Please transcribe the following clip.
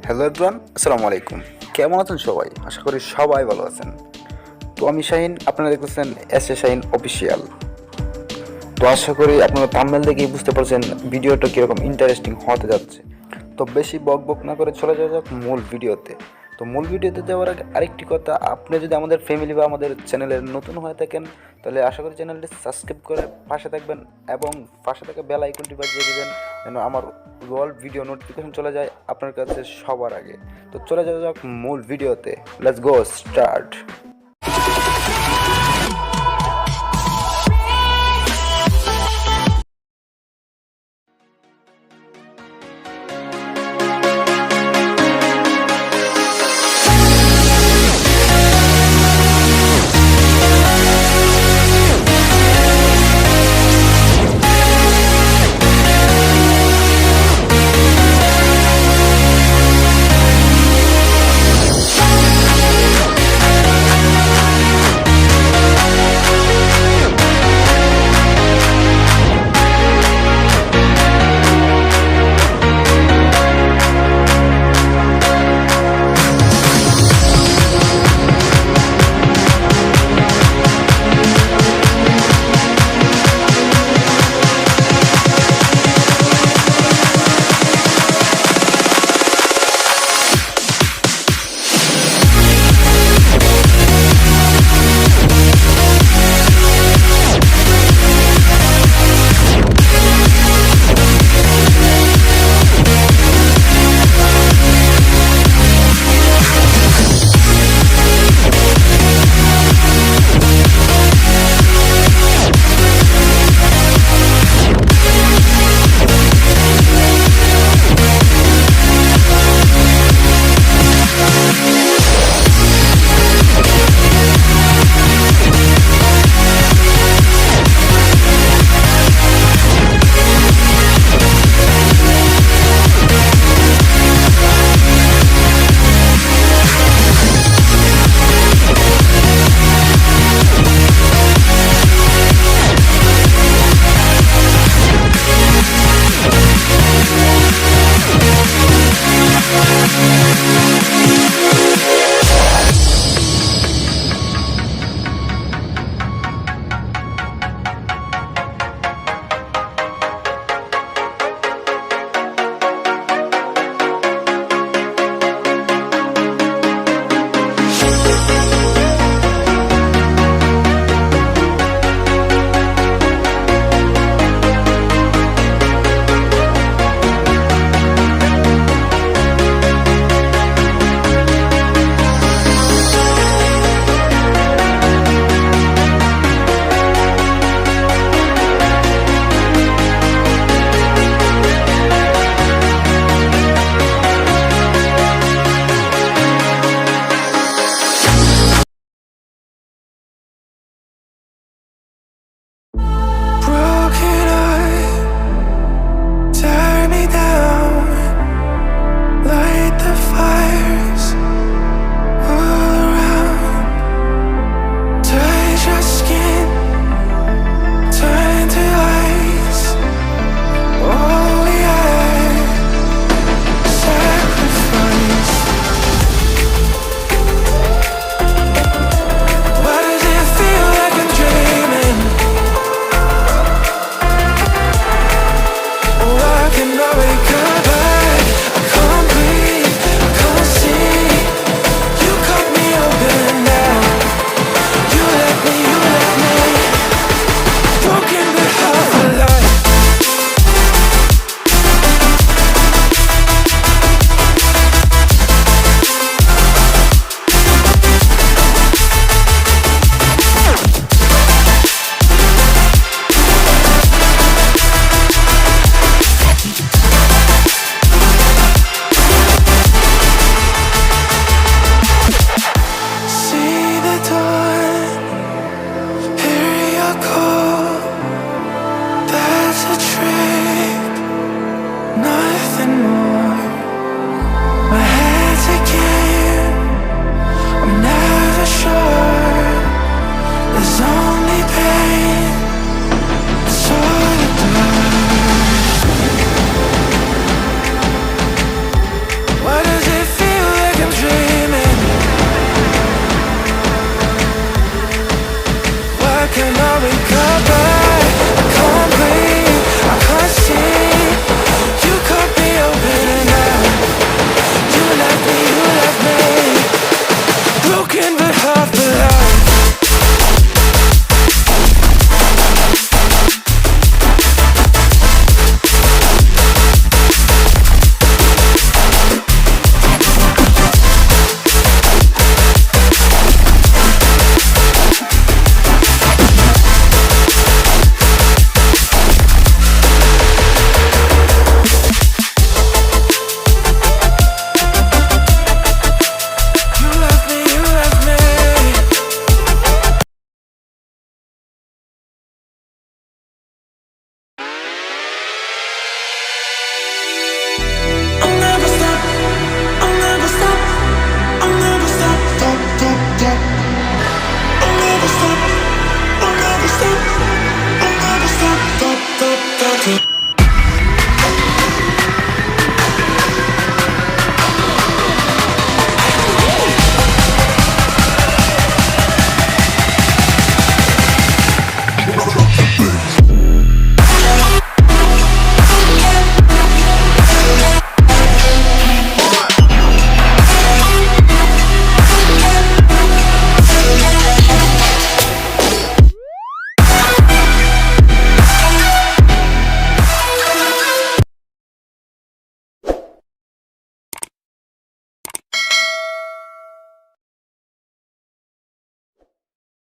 Hello everyone, আসসালামু আলাইকুম। কেমন আছেন সবাই? আশা করি সবাই ভালো আছেন। তো আমি শাহিন, আপনারা দেখতেছেন শাহিন অফিসিয়াল। তো আশা করি আপনারা থাম্বনেল দেখেই বুঝতে পারছেন ভিডিওটা কীরকম ইন্টারেস্টিং হতে যাচ্ছে। তো বেশি বক বক না করে চলে যাওয়া যাক মূল ভিডিওতে। তো মূল ভিডিওতে যাওয়ার আগে আরেকটি কথা, আপনি যদি আমাদের ফ্যামিলি বা আমাদের চ্যানেলের নতুন হয়ে থাকেন তাহলে আশা করি চ্যানেলটি সাবস্ক্রাইব করে পাশে থাকবেন এবং পাশে থাকা বেল আইকনটি বাজিয়ে দেবেন যেন আমার অল ভিডিও নোটিফিকেশন চলে যায় আপনার কাছে সবার আগে। তো চলে যাওয়া যাক মূল ভিডিওতে। Let's go start.